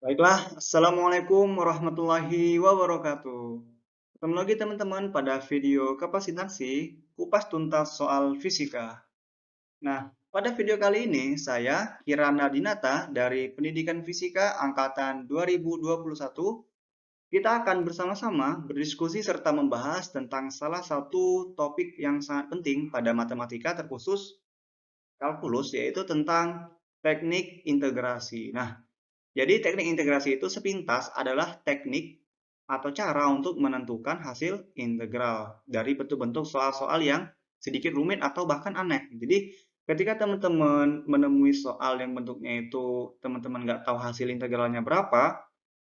Baiklah, Assalamualaikum warahmatullahi wabarakatuh. Ketemu lagi teman-teman pada video kapasitansi kupas tuntas soal fisika. Nah, pada video kali ini saya, Kirana Dinata dari Pendidikan Fisika Angkatan 2021, kita akan bersama-sama berdiskusi serta membahas tentang salah satu topik yang sangat penting pada matematika terkhusus kalkulus, yaitu tentang teknik integrasi. Nah, jadi teknik integrasi itu sepintas adalah teknik atau cara untuk menentukan hasil integral dari bentuk-bentuk soal-soal yang sedikit rumit atau bahkan aneh. Jadi ketika teman-teman menemui soal yang bentuknya itu teman-teman nggak tahu hasil integralnya berapa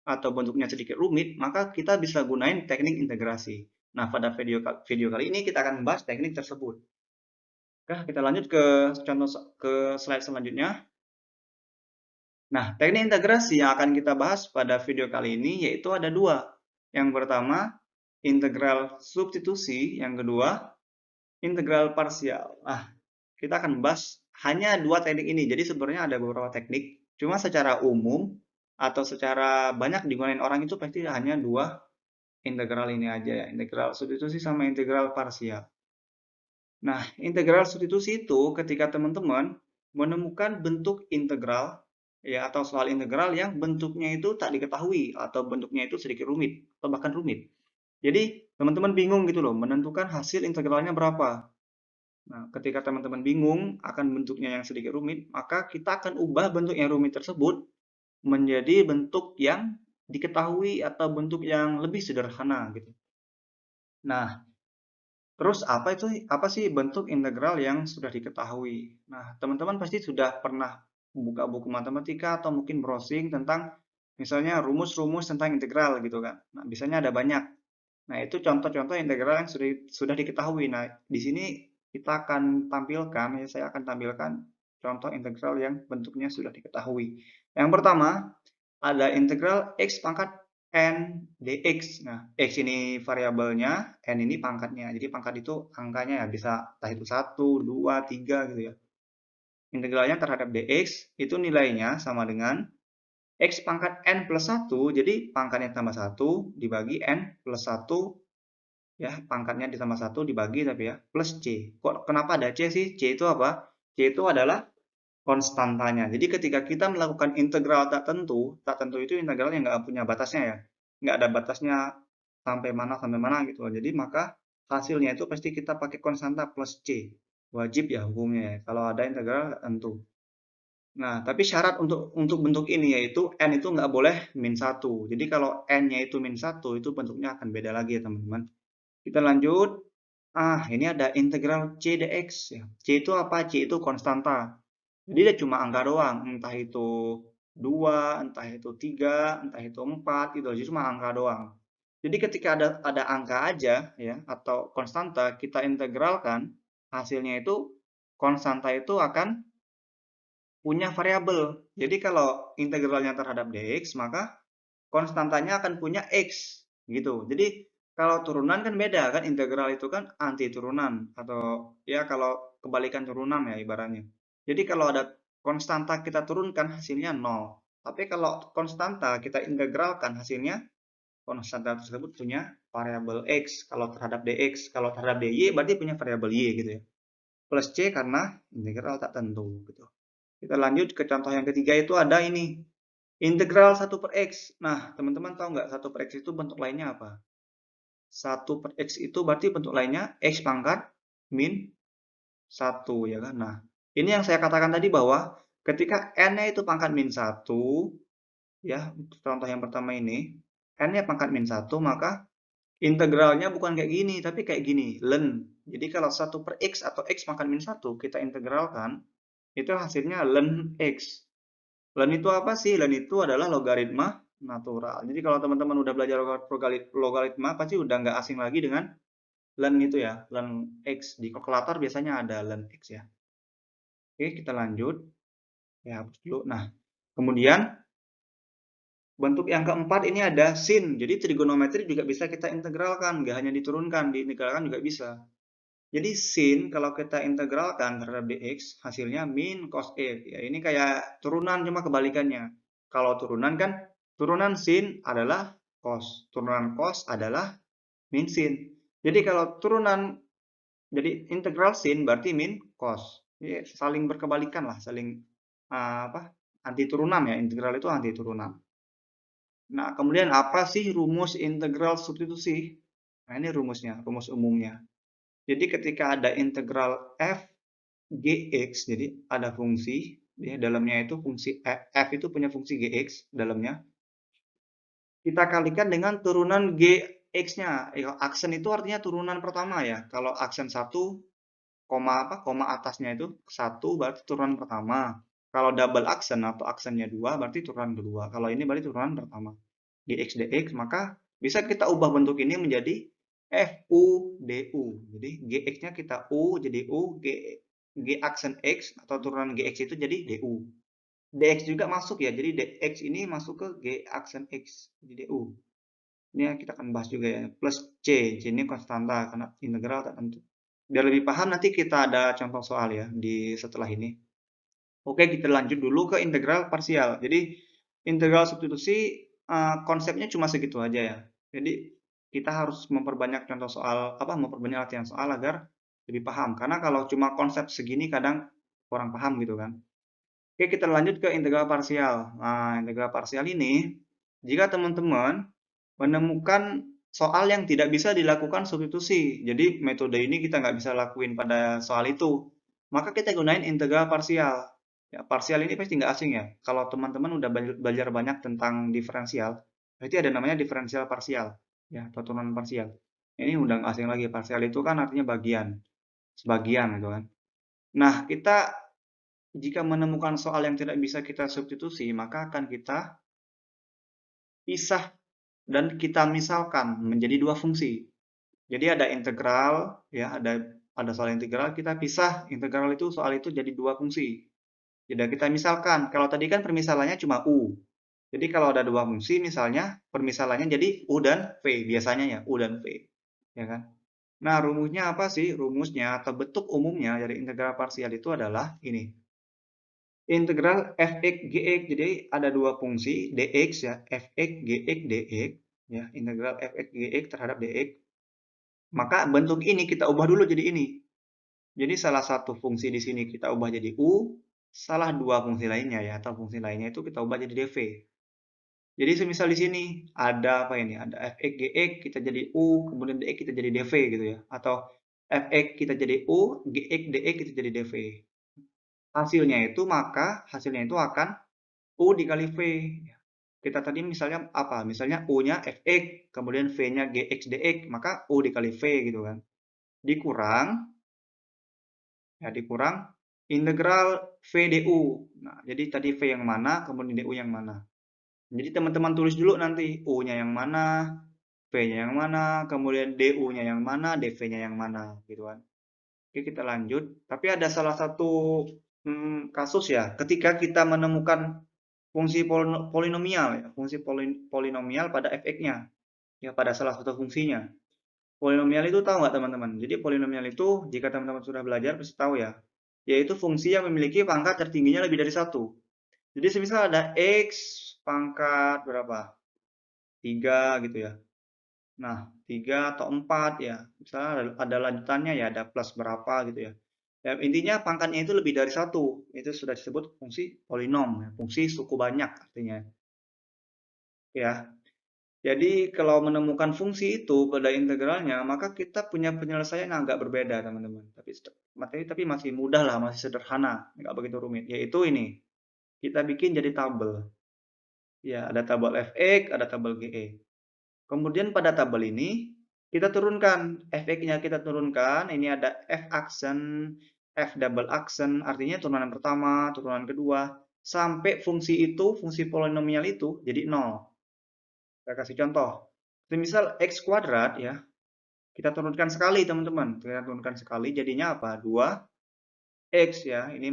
atau bentuknya sedikit rumit, maka kita bisa gunain teknik integrasi. Nah, pada video kali ini kita akan membahas teknik tersebut. Oke, kita lanjut ke contoh ke slide selanjutnya. Nah, teknik integrasi yang akan kita bahas pada video kali ini yaitu ada dua. Yang pertama, integral substitusi. Yang kedua, integral parsial. Nah, kita akan membahas hanya dua teknik ini. Jadi sebenarnya ada beberapa teknik. Cuma secara umum atau secara banyak digunakan orang itu pasti hanya dua integral ini aja ya. Integral substitusi sama integral parsial. Nah, integral substitusi itu ketika teman-teman menemukan bentuk integral ya atau soal integral yang bentuknya itu tak diketahui atau bentuknya itu sedikit rumit atau bahkan rumit. Jadi, teman-teman bingung gitu loh menentukan hasil integralnya berapa. Nah, ketika teman-teman bingung akan bentuknya yang sedikit rumit, maka kita akan ubah bentuk yang rumit tersebut menjadi bentuk yang diketahui atau bentuk yang lebih sederhana gitu. Nah, terus apa sih bentuk integral yang sudah diketahui? Nah, teman-teman pasti sudah pernah buka buku matematika atau mungkin browsing tentang misalnya rumus-rumus tentang integral gitu kan. Nah, biasanya ada banyak. Nah, itu contoh-contoh integral yang sudah diketahui. Nah, di sini kita akan tampilkan, ya saya akan tampilkan contoh integral yang bentuknya sudah diketahui. Yang pertama, ada integral x pangkat n dx. Nah, x ini variabelnya, n ini pangkatnya. Jadi pangkat itu angkanya ya bisa entah itu 1, 2, 3 gitu ya. Integralnya terhadap dx itu nilainya sama dengan x pangkat n plus 1, jadi pangkatnya tambah 1 dibagi n plus 1 ya, pangkatnya ditambah 1 dibagi tapi ya plus c. Kok kenapa ada c sih? C itu apa? C itu adalah konstantanya. Jadi ketika kita melakukan integral tak tentu itu integral yang nggak punya batasnya ya. Nggak ada batasnya sampai mana gitu. Jadi maka hasilnya itu pasti kita pakai konstanta plus C. Wajib ya hukumnya ya. Kalau ada integral tentu. Nah, tapi syarat untuk bentuk ini yaitu n itu nggak boleh min 1. Jadi kalau n-nya itu min 1, itu bentuknya akan beda lagi ya teman-teman. Kita lanjut. Ini ada integral c dx ya. C itu apa? C itu konstanta. Jadi dia cuma angka doang, entah itu 2, entah itu 3, entah itu 4, gitu. Jadi cuma angka doang. Jadi ketika ada angka aja ya atau konstanta kita integralkan, hasilnya itu konstanta itu akan punya variabel. Jadi kalau integralnya terhadap dx, maka konstantanya akan punya x gitu. Jadi kalau turunan kan beda kan, integral itu kan anti turunan atau ya kalau kebalikan turunan ya ibaratnya. Jadi kalau ada konstanta kita turunkan hasilnya 0. Tapi kalau konstanta kita integralkan hasilnya konstanta tersebut punya variabel x kalau terhadap dx, kalau terhadap dy berarti punya variabel y gitu ya. Plus c karena integral tak tentu gitu. Kita lanjut ke contoh yang ketiga itu ada ini. Integral 1/x. Nah, teman-teman tahu nggak 1/x itu bentuk lainnya apa? 1/x itu berarti bentuk lainnya x pangkat min 1, ya kan? Nah, ini yang saya katakan tadi bahwa ketika n-nya itu pangkat min 1, ya, contoh yang pertama ini, n-nya pangkat min 1, maka integralnya bukan kayak gini, tapi kayak gini, ln. Jadi kalau 1/x atau x pangkat min 1 kita integralkan, itu hasilnya ln x. Ln itu apa sih? Ln itu adalah logaritma natural. Jadi kalau teman-teman udah belajar logaritma, pasti udah nggak asing lagi dengan ln itu ya, ln x. Di kalkulator biasanya ada ln x ya. Oke, kita lanjut. Ya, hapus dulu. Nah, kemudian bentuk yang keempat ini ada sin. Jadi trigonometri juga bisa kita integralkan, nggak hanya diturunkan, diintegralkan juga bisa. Jadi sin kalau kita integralkan terhadap dx hasilnya min cos e. Ya, ini kayak turunan cuma kebalikannya. Kalau turunan kan Turunan sin adalah cos. Turunan cos adalah min sin. Jadi kalau jadi integral sin berarti min cos. Jadi saling berkebalikan lah, saling anti turunan ya. Integral itu anti turunan. Nah, kemudian apa sih rumus integral substitusi? Nah, ini rumusnya, rumus umumnya. Jadi ketika ada integral f gx, jadi ada fungsi, ya, dalamnya itu fungsi f itu punya fungsi gx dalamnya. Kita kalikan dengan turunan gx-nya. Aksen itu artinya turunan pertama ya. Kalau aksen 1, koma atasnya itu 1 berarti turunan pertama. Kalau double aksen atau aksennya 2 berarti turunan kedua. Kalau ini berarti turunan pertama. Dx dx, maka bisa kita ubah bentuk ini menjadi fu du. Jadi gx-nya kita u jadi u, g aksen x atau turunan gx itu jadi du. Dx juga masuk ya, jadi dx ini masuk ke g aksen x, jadi du. Ini kita akan bahas juga ya, plus c ini konstanta karena integral tak tentu. Biar lebih paham nanti kita ada contoh soal ya di setelah ini. Oke, kita lanjut dulu ke integral parsial. Jadi integral substitusi konsepnya cuma segitu aja ya. Jadi kita harus memperbanyak contoh soal, memperbanyak latihan soal agar lebih paham. Karena kalau cuma konsep segini kadang kurang paham gitu kan. Oke, kita lanjut ke integral parsial. Nah, integral parsial ini, jika teman-teman menemukan soal yang tidak bisa dilakukan substitusi, jadi metode ini kita nggak bisa lakuin pada soal itu, maka kita gunain integral parsial. Ya, parsial ini pasti nggak asing ya. Kalau teman-teman udah belajar banyak tentang diferensial, berarti ada namanya diferensial parsial, ya, atau turunan parsial. Ini udah nggak asing lagi. Parsial itu kan artinya bagian, sebagian gitu kan. Nah, kita jika menemukan soal yang tidak bisa kita substitusi, maka akan kita pisah dan kita misalkan menjadi dua fungsi. Jadi ada integral, ya, ada soal integral, kita pisah integral itu soal itu jadi dua fungsi. Jadi kita misalkan, kalau tadi kan permisalannya cuma u. Jadi kalau ada dua fungsi, misalnya permisalannya jadi u dan v, biasanya ya u dan v, ya kan? Nah, rumusnya apa sih? Rumusnya atau bentuk umumnya dari integral parsial itu adalah ini. Integral fx gx, jadi ada dua fungsi dx ya, fx gx dx ya, integral fx gx terhadap dx. Maka bentuk ini kita ubah dulu jadi ini. Jadi salah satu fungsi di sini kita ubah jadi u, salah dua fungsi lainnya ya, atau fungsi lainnya itu kita ubah jadi dv. Jadi semisal di sini ada apa ini? Ada fx gx kita jadi u, kemudian dx kita jadi dv gitu ya, atau fx kita jadi u, gx dx kita jadi dv. Hasilnya itu akan U dikali V. Kita tadi misalnya apa? Misalnya U-nya Fx, kemudian V-nya Gx dx, maka U dikali V gitu kan. Dikurang integral V du. Nah, jadi tadi V yang mana, kemudian du yang mana. Jadi teman-teman tulis dulu nanti U-nya yang mana, V-nya yang mana, kemudian du-nya yang mana, dv-nya yang mana gitu kan. Oke, kita lanjut. Tapi ada salah satu kasus ya, ketika kita menemukan fungsi polinomial ya, fungsi polinomial pada fx-nya, ya pada salah satu fungsinya. Polinomial itu tahu nggak teman-teman? Jadi polinomial itu jika teman-teman sudah belajar pasti tahu ya, yaitu fungsi yang memiliki pangkat tertingginya lebih dari satu. Jadi semisal ada x pangkat berapa? 3 gitu ya. Nah, 3 atau 4 ya. Misalnya ada lanjutannya ya, ada plus berapa gitu ya. Ya, intinya pangkatnya itu lebih dari satu. Itu sudah disebut fungsi polinom, fungsi suku banyak artinya. Ya. Jadi kalau menemukan fungsi itu pada integralnya, maka kita punya penyelesaian yang agak berbeda, teman-teman. Tapi masih mudah lah, masih sederhana, nggak begitu rumit. Yaitu ini, kita bikin jadi tabel. Ya, ada tabel fx, ada tabel ge. Kemudian pada tabel ini kita turunkan fx-nya, kita turunkan. Ini ada f aksen, f double aksen, artinya turunan pertama, turunan kedua, sampai fungsi itu, fungsi polinomial itu jadi 0. Saya kasih contoh. Misal x kuadrat ya, kita turunkan sekali teman-teman. Kita turunkan sekali jadinya apa? 2x ya. Ini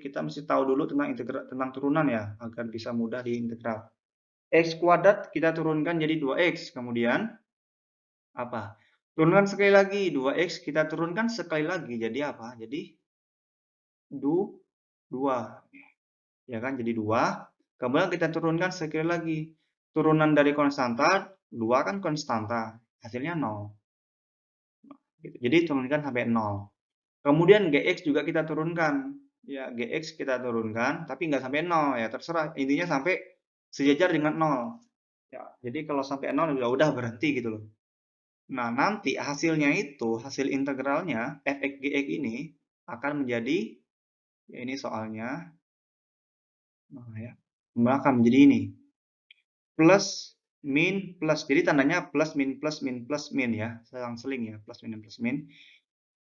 kita mesti tahu dulu tentang turunan ya agar bisa mudah diintegral. X kuadrat kita turunkan jadi 2x. Kemudian apa? Turunkan sekali lagi 2x, kita turunkan sekali lagi jadi apa? Jadi 2. Ya kan jadi 2. Kemudian kita turunkan sekali lagi. Turunan dari konstanta, 2 kan konstanta, hasilnya 0. Gitu. Jadi turunkan sampai 0. Kemudian GX juga kita turunkan. Ya, GX kita turunkan, tapi nggak sampai 0 ya, terserah. Intinya sampai sejajar dengan 0. Ya, jadi kalau sampai 0 udah berhenti gitu loh. Nah, nanti hasilnya itu, hasil integralnya, fx gx ini akan menjadi, ya ini soalnya, nah ya, akan menjadi ini. Plus, min, plus. Jadi tandanya plus, min, plus, min, plus, min ya. Selang-seling ya, plus, min, plus, min.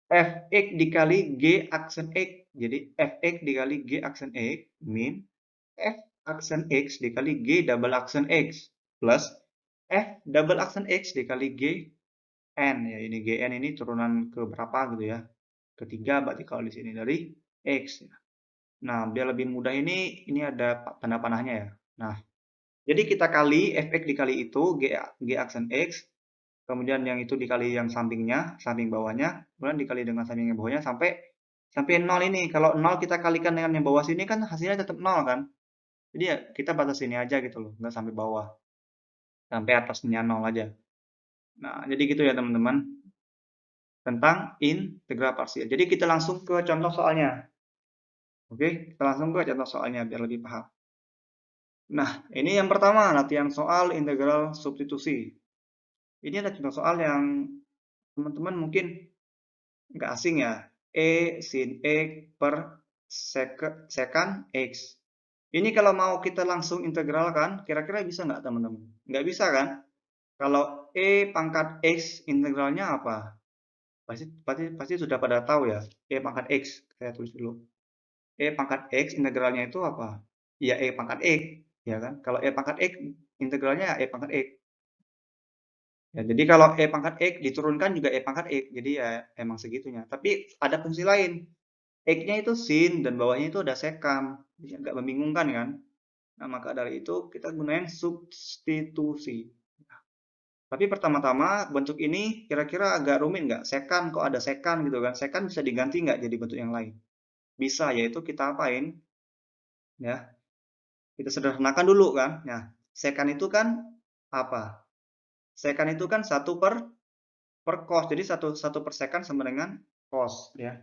Fx dikali G aksen X. Jadi Fx dikali G aksen X min F aksen X dikali G double aksen X plus F double aksen X dikali G N. Ya, ini Gn ini turunan ke berapa gitu ya. Ketiga berarti kalau di sini dari X. Nah, biar lebih mudah ini ada tanda panahnya ya. Nah, jadi kita kali Fx dikali itu G aksen X, kemudian yang itu dikali yang sampingnya, samping bawahnya, kemudian dikali dengan samping yang bawahnya sampai 0 ini. Kalau 0 kita kalikan dengan yang bawah sini kan hasilnya tetap 0 kan. Jadi ya kita batas sini aja gitu loh, nggak sampai bawah. Sampai atasnya 0 aja. Nah, jadi gitu ya teman-teman tentang integral parsial. Jadi kita langsung ke contoh soalnya. Oke, kita langsung ke contoh soalnya biar lebih paham. Nah, ini yang pertama, latihan soal integral substitusi. Ini ada contoh soal yang teman-teman mungkin nggak asing ya. E sin X per secant X. Ini kalau mau kita langsung integralkan, kira-kira bisa nggak teman-teman? Nggak bisa kan? Kalau E pangkat X integralnya apa? Pasti sudah pada tahu ya. E pangkat X, saya tulis dulu. E pangkat X integralnya itu apa? Ya E pangkat X, ya kan? Kalau E pangkat X integralnya E pangkat X. Ya, jadi kalau E pangkat X diturunkan juga E pangkat X. Jadi ya emang segitunya. Tapi ada fungsi lain. X-nya itu sin dan bawahnya itu ada sekam. Jadi agak membingungkan kan? Nah, maka dari itu kita gunain substitusi. Tapi pertama-tama bentuk ini kira-kira agak rumit nggak? Sekan kok ada sekan gitu kan? Sekan bisa diganti nggak jadi bentuk yang lain? Bisa, yaitu kita apain? Ya, kita sederhanakan dulu kan? Nah, sekan itu kan apa? Sekan itu kan 1 per cos. Jadi 1 per second sama dengan cos ya.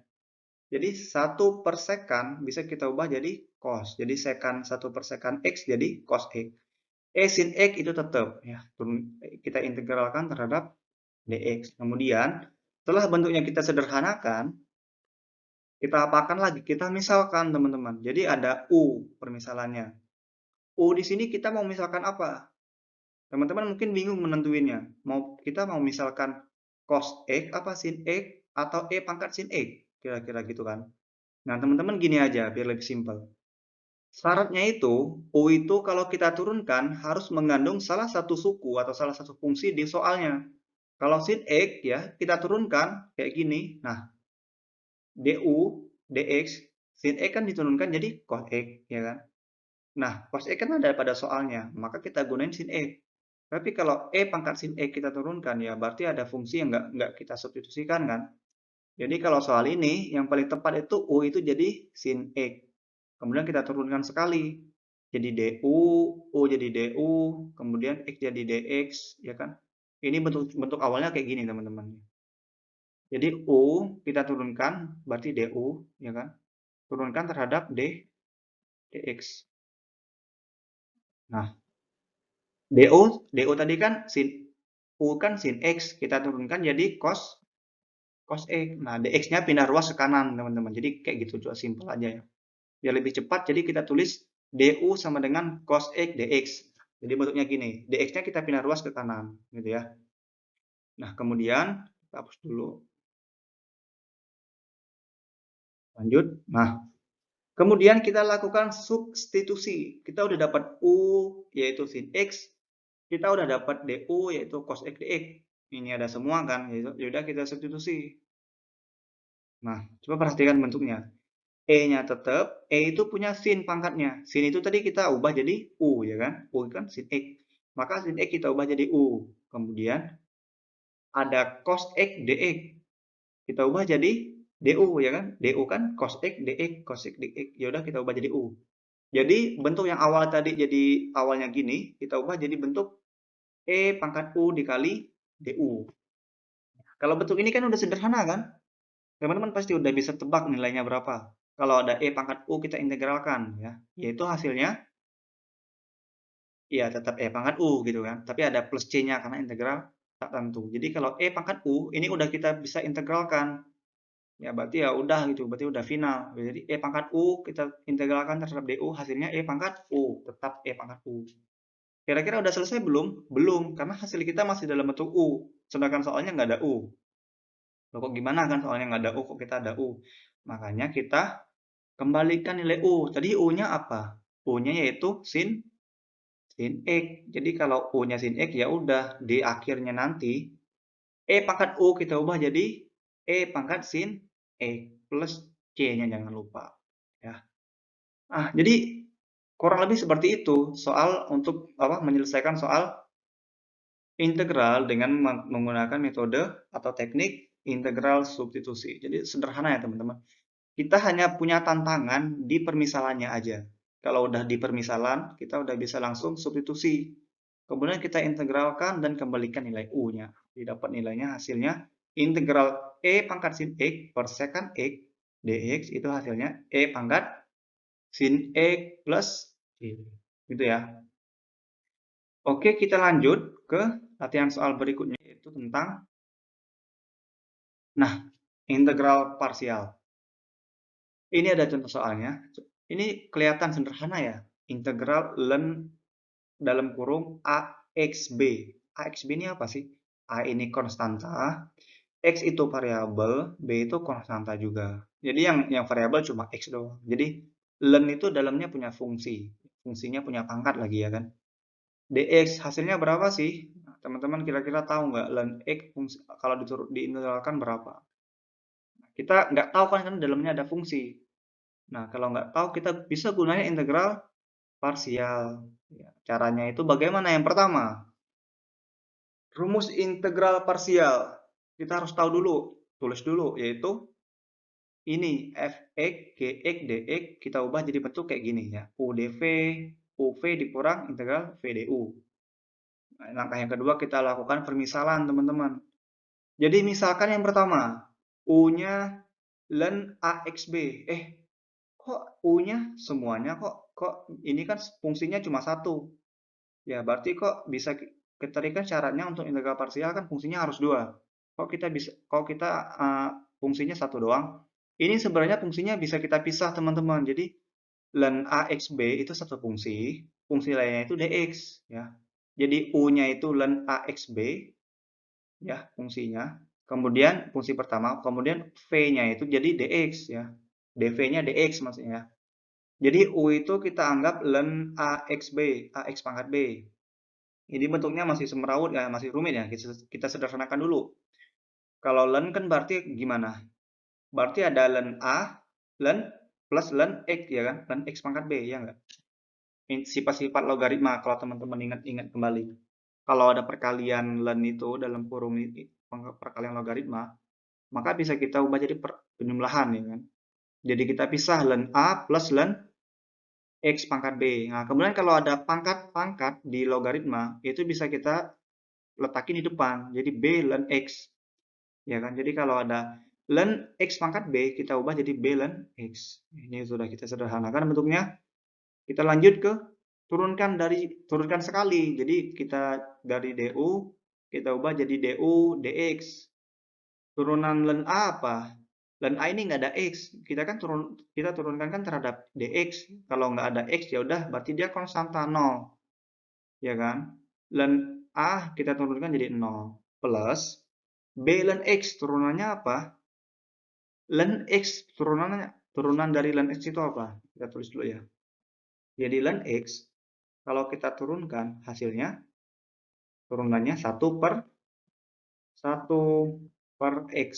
Jadi 1 per second bisa kita ubah jadi cos. Jadi sekan 1 per second X jadi cos X. E sin X itu tetap ya. Kita integralkan terhadap dx. Kemudian setelah bentuknya kita sederhanakan, kita apakan lagi? Kita misalkan teman-teman. Jadi ada U permisalannya. U di sini kita mau misalkan apa? Teman-teman mungkin bingung menentuinnya. Kita mau misalkan cos X apa sin X atau E pangkat sin X. Kira-kira gitu kan. Nah, teman-teman gini aja biar lebih simpel. Syaratnya itu, U itu kalau kita turunkan harus mengandung salah satu suku atau salah satu fungsi di soalnya. Kalau sin X ya, kita turunkan kayak gini. Nah, du, dx, sin X kan diturunkan jadi cos X, ya kan? Nah, cos X kan ada pada soalnya, maka kita gunain sin X. Tapi kalau E pangkat sin X kita turunkan, ya berarti ada fungsi yang nggak kita substitusikan kan? Jadi kalau soal ini, yang paling tepat itu U itu jadi sin X. Kemudian kita turunkan sekali. Jadi du, U jadi du, kemudian X jadi dx, ya kan? Ini bentuk awalnya kayak gini teman-teman. Jadi U kita turunkan, berarti du, ya kan? Turunkan terhadap dx. Nah, du tadi kan sin U kan sin X, kita turunkan jadi cos X. Nah, dx-nya pindah ruas ke kanan, teman-teman. Jadi kayak gitu, coba simpel aja ya. Biar lebih cepat, jadi kita tulis du sama dengan cos X dx. Jadi bentuknya gini, dx-nya kita pindah ruas ke kanan, gitu ya. Nah, kemudian kita hapus dulu. Lanjut. Nah, kemudian kita lakukan substitusi. Kita udah dapat U, yaitu sin X. Kita udah dapat du, yaitu cos X dx. Ini ada semua kan, yaudah kita substitusi. Nah, coba perhatikan bentuknya. E-nya tetap, E itu punya sin pangkatnya. Sin itu tadi kita ubah jadi U, ya kan? U kan sin X. Maka sin X kita ubah jadi U. Kemudian ada cos X dx. Kita ubah jadi du, ya kan? Du kan cos X dx, cos X dx. Ya udah kita ubah jadi U. Jadi bentuk yang awal tadi jadi awalnya gini, kita ubah jadi bentuk E pangkat U dikali DU. Kalau bentuk ini kan udah sederhana kan? Teman-teman pasti udah bisa tebak nilainya berapa. Kalau ada E pangkat U kita integralkan ya, yaitu hasilnya ya tetap E pangkat U gitu kan, tapi ada plus C-nya karena integral tak tentu. Jadi kalau E pangkat U ini udah kita bisa integralkan. Ya berarti ya udah gitu, berarti udah final. Jadi E pangkat U kita integralkan terhadap DU, hasilnya E pangkat U, tetap E pangkat U. Kira-kira udah selesai belum? Belum, karena hasil kita masih dalam bentuk U. Sedangkan soalnya nggak ada U. Loh, kok gimana kan soalnya nggak ada U, kok kita ada U? Makanya kita kembalikan nilai U. Tadi U-nya apa? U-nya yaitu sin X. Jadi kalau U-nya sin X ya udah di akhirnya nanti E pangkat U kita ubah jadi E pangkat sin X plus C-nya jangan lupa. Ya. Jadi kurang lebih seperti itu soal untuk menyelesaikan soal integral dengan menggunakan metode atau teknik integral substitusi. Jadi sederhana ya teman-teman. Kita hanya punya tantangan di permisalannya aja. Kalau udah di permisalan, kita udah bisa langsung substitusi. Kemudian kita integralkan dan kembalikan nilai U-nya. Didapat nilainya hasilnya integral E pangkat sin X per secant X dx itu hasilnya E pangkat sin X plus Y. Gitu ya. Oke, kita lanjut ke latihan soal berikutnya, yaitu tentang, integral parsial. Ini ada contoh soalnya. Ini kelihatan sederhana ya. Integral ln dalam kurung AXB. AXB ini apa sih? A ini konstanta, X itu variabel, B itu konstanta juga. Jadi yang variabel cuma X doang. Jadi ln itu dalamnya punya fungsi. Fungsinya punya pangkat lagi ya kan. dx hasilnya berapa sih? Teman-teman kira-kira tahu nggak ln X kalau diintegralkan berapa? Kita nggak tahu kan dalamnya ada fungsi. Nah, kalau nggak tahu kita bisa gunanya integral parsial. Ya, caranya itu bagaimana? Yang pertama, rumus integral parsial. Kita harus tahu dulu, tulis dulu, yaitu ini fx, gx, dx kita ubah jadi bentuk kayak gini ya. UdV, UV dikurang integral VdU. Nah, langkah yang kedua kita lakukan permisalan, teman-teman. Jadi misalkan yang pertama, U-nya ln AXB. Kok U-nya semuanya kok ini kan fungsinya cuma satu. Ya, berarti kok bisa ketika syaratnya untuk integral parsial kan fungsinya harus dua. Kok kita fungsinya satu doang. Ini sebenarnya fungsinya bisa kita pisah, teman-teman. Jadi ln AXB itu satu fungsi lainnya itu dx ya. Jadi U-nya itu ln AXB ya fungsinya. Kemudian fungsi pertama, kemudian V-nya itu jadi dx ya. dv-nya dx maksudnya. Jadi U itu kita anggap ln AXB, AX pangkat B. Ini bentuknya masih semeraut ya, masih rumit ya. Kita sederhanakan dulu. Kalau ln kan berarti gimana? Berarti ada ln A, ln plus ln X ya kan? Ln X pangkat B ya enggak? Sifat-sifat logaritma kalau teman-teman ingat-ingat kembali. Kalau ada perkalian ln itu dalam kurung ini, perkalian logaritma, maka bisa kita ubah jadi penjumlahan ya kan? Jadi kita pisah ln A plus ln X pangkat B. Nah, kemudian kalau ada pangkat-pangkat di logaritma, itu bisa kita letakin di depan. Jadi B ln X. Ya kan? Jadi kalau ada ln X pangkat B, kita ubah jadi B ln X. Ini sudah kita sederhanakan bentuknya. Kita lanjut ke turunkan sekali. Jadi kita dari DU, kita ubah jadi DU dx. Turunan ln A apa? Ln A ini nggak ada X. Kita turunkan kan terhadap dx. Kalau nggak ada X ya udah berarti dia konstanta 0. Ya kan? Ln A kita turunkan jadi 0 plus B ln X turunannya apa? Ln X turunan dari ln X itu apa? Kita tulis dulu ya. Jadi ln X kalau kita turunkan hasilnya turunannya 1/X.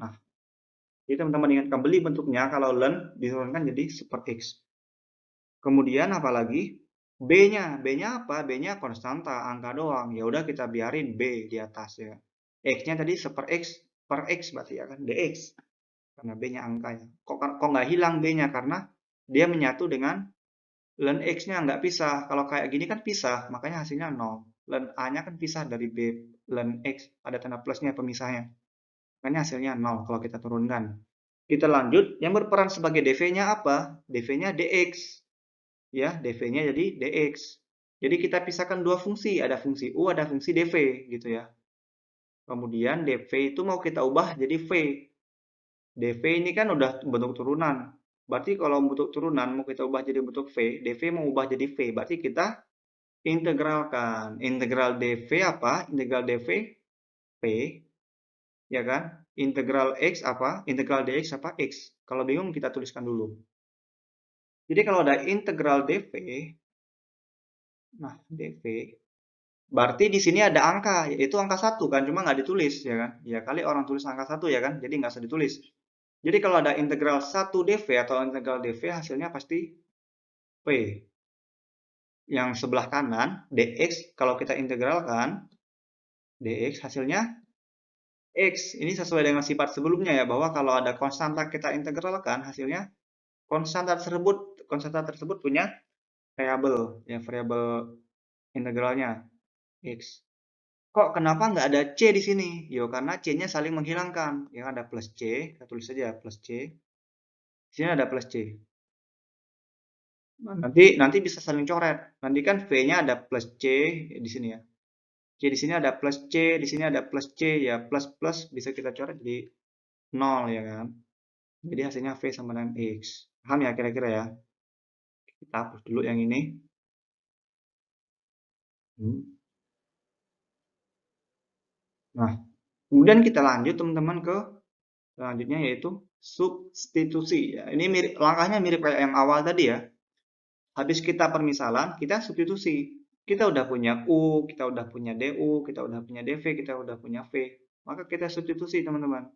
Nah, jadi teman-teman ingat kembali bentuknya kalau ln diturunkan jadi 1/X. Kemudian apalagi B-nya? B-nya apa? B-nya konstanta, angka doang. Ya udah kita biarin B di atas ya. X-nya tadi 1/X per X berarti ya kan dx. Karena B-nya angka ya. Kok nggak hilang B-nya? Karena dia menyatu dengan ln X-nya nggak pisah. Kalau kayak gini kan pisah, makanya hasilnya 0. Ln A-nya kan pisah dari B. Ln X, ada tanda plusnya pemisahnya. Makanya hasilnya 0 kalau kita turunkan. Kita lanjut, yang berperan sebagai dv-nya apa? Dv-nya dx. Ya, dv-nya jadi dx. Jadi kita pisahkan dua fungsi, ada fungsi u, ada fungsi dv gitu ya. Kemudian dv itu mau kita ubah jadi v. dv ini kan udah bentuk turunan. Berarti kalau bentuk turunan mau kita ubah jadi bentuk v, dv mau ubah jadi v. Berarti kita integralkan. Integral dv apa? Integral dv v, ya kan? Integral x apa? Integral dx apa? X. Kalau bingung kita tuliskan dulu. Jadi kalau ada integral dv, nah dv, berarti di sini ada angka, yaitu angka 1 kan, cuma nggak ditulis, ya kan? Ya kali orang tulis angka 1 ya kan, jadi nggak usah ditulis. Jadi kalau ada integral 1 dv atau integral dv, hasilnya pasti v. Yang sebelah kanan, dx, kalau kita integralkan, dx hasilnya x. Ini sesuai dengan sifat sebelumnya ya, bahwa kalau ada konstanta kita integralkan, hasilnya konstanta tersebut punya variabel, ya variabel integralnya x. Kok kenapa nggak ada C di sini? Yo, karena C-nya saling menghilangkan. Yang ada plus C, kita tulis saja plus C. Di sini ada plus C. Nah, nanti bisa saling coret. Nanti kan V-nya ada plus C di sini ya. C di sini ada plus C, di sini ada plus C, ya plus plus bisa kita coret jadi 0 ya kan. Jadi hasilnya V sama dengan X. Paham ya kira-kira ya? Kita hapus dulu yang ini. Nah, kemudian kita lanjut teman-teman ke selanjutnya yaitu substitusi. Ya, ini langkahnya mirip kayak yang awal tadi ya. Habis kita permisalan, kita substitusi. Kita udah punya U, kita udah punya DU, kita udah punya DV, kita udah punya V. Maka kita substitusi teman-teman.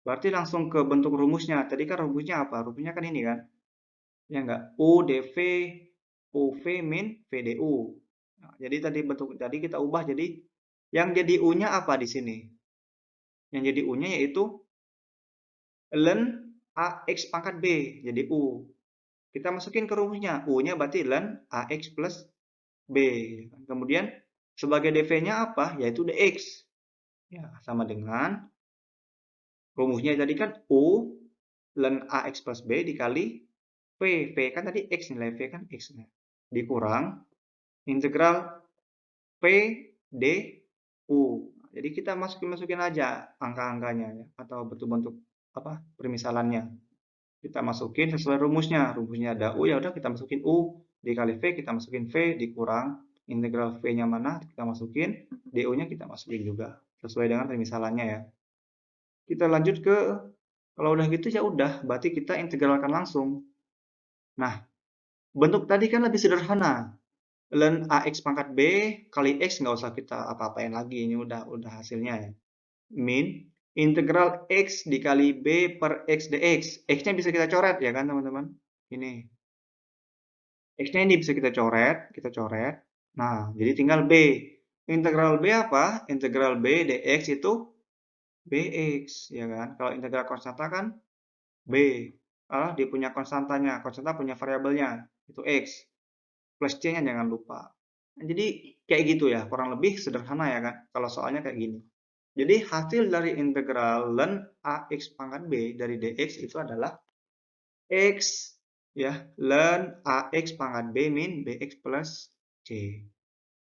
Berarti langsung ke bentuk rumusnya. Tadi kan rumusnya apa? Rumusnya kan ini kan. Ya enggak? U DV, UV min VDU. Nah, jadi tadi kita ubah jadi yang jadi U-nya apa di sini? Yang jadi U-nya yaitu ln AX pangkat B. Jadi U. Kita masukin ke rumusnya. U-nya berarti ln AX plus B. Kemudian sebagai dv-nya apa? Yaitu dx. Ya, sama dengan rumusnya tadi kan U ln AX plus B dikali V. V kan tadi X, nilai V kan X. Dikurang integral P D U. Jadi kita masukin aja angka-angkanya ya, atau bentuk-bentuk apa permisalannya. Kita masukin sesuai rumusnya. Rumusnya ada U, ya udah kita masukin U dikali V, kita masukin V dikurang integral V-nya mana kita masukin, DU-nya kita masukin juga sesuai dengan permisalannya ya. Kita lanjut ke kalau udah gitu ya udah, berarti kita integralkan langsung. Nah, bentuk tadi kan lebih sederhana. Ln AX pangkat B kali X nggak usah kita apa-apain lagi, ini udah hasilnya ya. Min integral X dikali B per X dx. X-nya bisa kita coret ya kan teman-teman? Ini. X-nya ini bisa kita coret. Nah, jadi tinggal B. Integral B apa? Integral B dx itu bx, ya kan? Kalau integral konstanta kan b. Dia punya konstantanya, konstanta punya variabelnya, itu x. Plus c-nya jangan lupa. Nah, jadi kayak gitu ya, kurang lebih sederhana ya kan? Kalau soalnya kayak gini. Jadi hasil dari integral ln ax pangkat b dari dx itu adalah x, ya, ln ax pangkat b min bx plus c.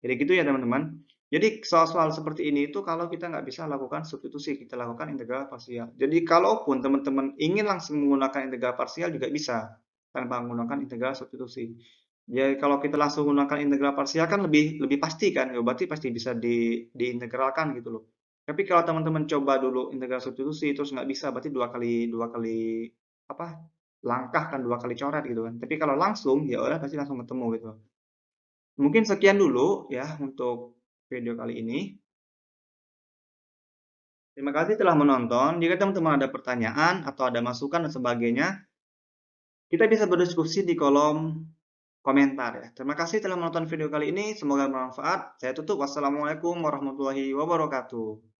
Jadi gitu ya teman-teman. Jadi soal-soal seperti ini itu kalau kita nggak bisa lakukan substitusi, kita lakukan integral parsial. Jadi kalaupun teman-teman ingin langsung menggunakan integral parsial juga bisa tanpa menggunakan integral substitusi. Jadi kalau kita langsung menggunakan integral parsial kan lebih pasti kan, ya, berarti pasti bisa diintegralkan gitu loh. Tapi kalau teman-teman coba dulu integral substitusi terus nggak bisa, berarti dua kali apa langkah kan, dua kali coret gitu kan. Tapi kalau langsung ya udah pasti langsung ketemu gitu. Mungkin sekian dulu ya untuk video kali ini. Terima kasih telah menonton. Jika teman-teman ada pertanyaan atau ada masukan dan sebagainya, kita bisa berdiskusi di kolom komentar ya. Terima kasih telah menonton video kali ini. Semoga bermanfaat. Saya tutup. Wassalamualaikum warahmatullahi wabarakatuh.